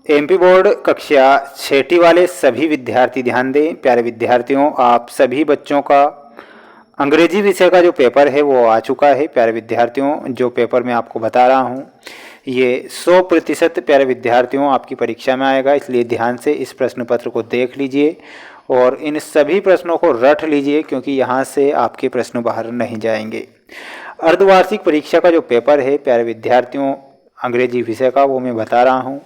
MP board कक्षा छठी वाले सभी विद्यार्थी ध्यान दें। प्यारे विद्यार्थियों, आप सभी बच्चों का अंग्रेजी विषय का जो पेपर है वो आ चुका है। प्यारे विद्यार्थियों, जो पेपर मैं आपको बता रहा हूँ ये 100% प्यारे विद्यार्थियों आपकी परीक्षा में आएगा, इसलिए ध्यान से इस प्रश्न पत्र को देख लीजिए और इन सभी प्रश्नों को रट लीजिए, क्योंकि यहाँ से आपके प्रश्न बाहर नहीं जाएंगे। अर्धवार्षिक परीक्षा का जो पेपर है प्यारे विद्यार्थियों अंग्रेजी विषय का, वो मैं बता रहा हूँ।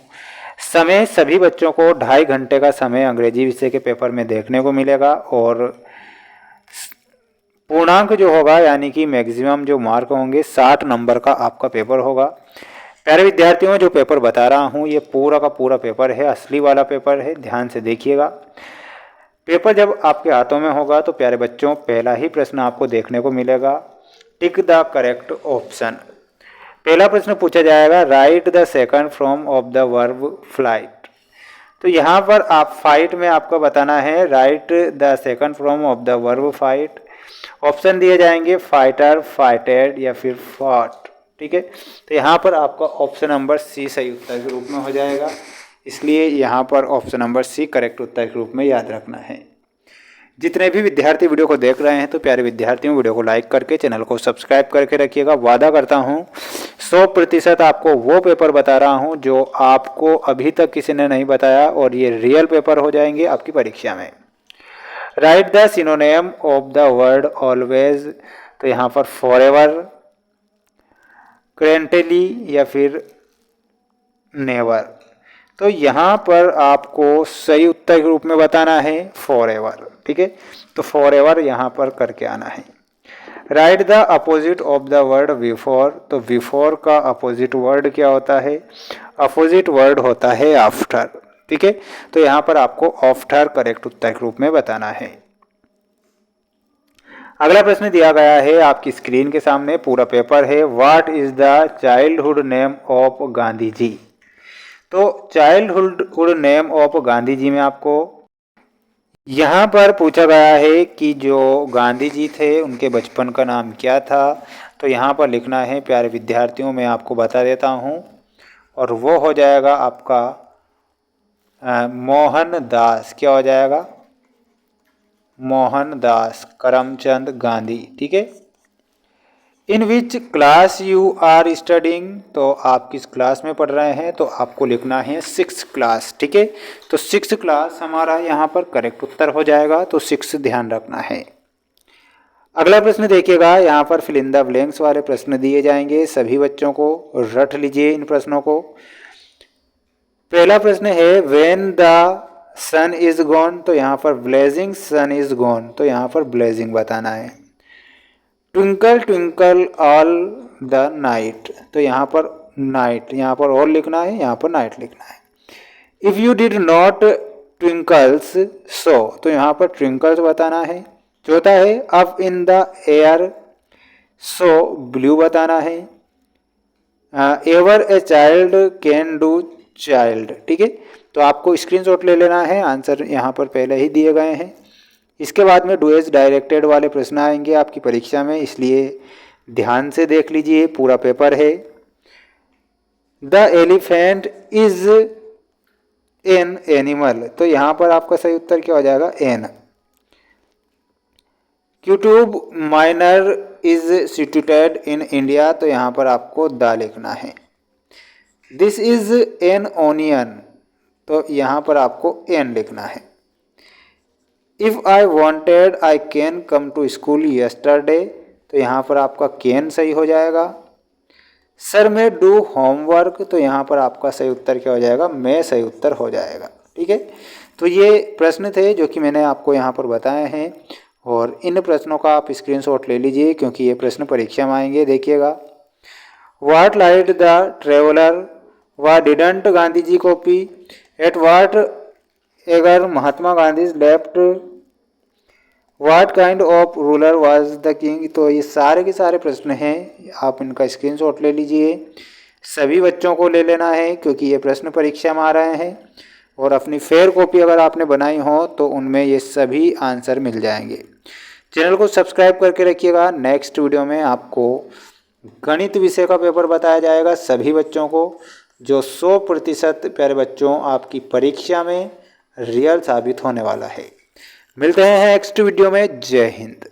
समय सभी बच्चों को 2.5 घंटे का समय अंग्रेजी विषय के पेपर में देखने को मिलेगा और पूर्णांक जो होगा यानी कि मैक्सिमम जो मार्क होंगे 60 नंबर का आपका पेपर होगा। प्यारे विद्यार्थियों, जो पेपर बता रहा हूँ ये पूरा का पूरा पेपर है, असली वाला पेपर है, ध्यान से देखिएगा। पेपर जब आपके हाथों में होगा तो प्यारे बच्चों पहला ही प्रश्न आपको देखने को मिलेगा, टिक द करेक्ट ऑप्शन। पहला प्रश्न पूछा जाएगा, right the second form of the verb flight. तो यहाँ पर आप फाइट में आपको बताना है right the second form of the verb fight. Option दिए जाएंगे फाइटर, फाइटेड या फिर फॉट। ठीक है, तो यहाँ पर आपका ऑप्शन नंबर सी सही उत्तर के रूप में हो जाएगा, इसलिए यहाँ पर ऑप्शन नंबर सी करेक्ट उत्तर के रूप में याद रखना है। जितने भी विद्यार्थी वीडियो को देख रहे हैं तो प्यारे विद्यार्थियों वीडियो को लाइक करके चैनल को सब्सक्राइब करके रखिएगा। वादा करता हूँ 100% आपको वो पेपर बता रहा हूँ जो आपको अभी तक किसी ने नहीं बताया और ये रियल पेपर हो जाएंगे आपकी परीक्षा में। Right the synonym of the word always. तो यहाँ पर फॉरएवर, करेंटली या फिर नेवर। तो यहाँ पर आपको सही उत्तर के रूप में बताना है फॉरएवर। ठीक है, तो फॉरएवर यहाँ पर करके आना है। Right the opposite of the word before. तो बिफोर का अपोजिट वर्ड क्या होता है? अपोजिट वर्ड होता है आफ्टर। ठीक है, तो यहाँ पर आपको आफ्टर करेक्ट उत्तर के रूप में बताना है। अगला प्रश्न दिया गया है आपकी स्क्रीन के सामने, पूरा पेपर है। What is the childhood name of Gandhi ji. तो childhood name of Gandhi ji में आपको यहाँ पर पूछा गया है कि जो गांधी जी थे उनके बचपन का नाम क्या था। तो यहाँ पर लिखना है प्यारे विद्यार्थियों, मैं आपको बता देता हूँ, और वो हो जाएगा आपका मोहनदास। क्या हो जाएगा? मोहनदास करमचंद गांधी। ठीक है, in which class you are studying. तो आप किस क्लास में पढ़ रहे हैं? तो आपको लिखना है 6th क्लास। ठीक है, तो 6th क्लास हमारा यहाँ पर करेक्ट उत्तर हो जाएगा, तो 6 ध्यान रखना है। अगला प्रश्न देखिएगा, यहाँ पर फिल इन द ब्लैंक्स वाले प्रश्न दिए जाएंगे, सभी बच्चों को रट लीजिए इन प्रश्नों को। पहला प्रश्न है when the sun is gone. तो यहाँ पर ब्लेजिंग सन इज गॉन, तो यहाँ पर ब्लेजिंग बताना है। Twinkle twinkle all the night. तो यहाँ पर नाइट, यहाँ पर ऑल लिखना है, यहाँ पर नाइट लिखना है। If you did not Twinkles सो। तो यहाँ पर ट्विंकल्स बताना है। चौथा है up in the air so blue बताना है। Ever a child can do child. ठीक है, तो आपको स्क्रीनशॉट ले लेना है, आंसर यहाँ पर पहले ही दिए गए हैं। इसके बाद में डू एज डायरेक्टेड वाले प्रश्न आएंगे आपकी परीक्षा में, इसलिए ध्यान से देख लीजिए, पूरा पेपर है। The elephant is an animal. तो यहाँ पर आपका सही उत्तर क्या हो जाएगा? एन। क्यूट्यूब minor is situated in India. तो यहाँ पर आपको द लिखना है। This is an onion. तो यहाँ पर आपको एन लिखना है। If I wanted I can come to school yesterday. तो यहाँ पर आपका कैन सही हो जाएगा। सर मैं डू होमवर्क। तो यहाँ पर आपका सही उत्तर क्या हो जाएगा? मैं सही उत्तर हो जाएगा। ठीक है, तो ये प्रश्न थे जो कि मैंने आपको यहाँ पर बताए हैं, और इन प्रश्नों का आप स्क्रीनशॉट ले लीजिए क्योंकि ये प्रश्न परीक्षा में आएंगे। देखिएगा, व्हाट लाइट द ट्रेवलर व didn't Gandhi ji copy at what eager Mahatma Gandhi left what kind of ruler was the king. तो ये सारे के सारे प्रश्न हैं, आप इनका स्क्रीनशॉट ले लीजिए। सभी बच्चों को ले लेना है क्योंकि ये प्रश्न परीक्षा में आ रहे हैं, और अपनी फेयर कॉपी अगर आपने बनाई हो तो उनमें ये सभी आंसर मिल जाएंगे। चैनल को सब्सक्राइब करके रखिएगा। नेक्स्ट वीडियो में आपको गणित विषय का पेपर बताया जाएगा सभी बच्चों को, जो 100% प्यारे बच्चों आपकी परीक्षा में रियल साबित होने वाला है। मिलते हैं नेक्स्ट वीडियो में। जय हिंद।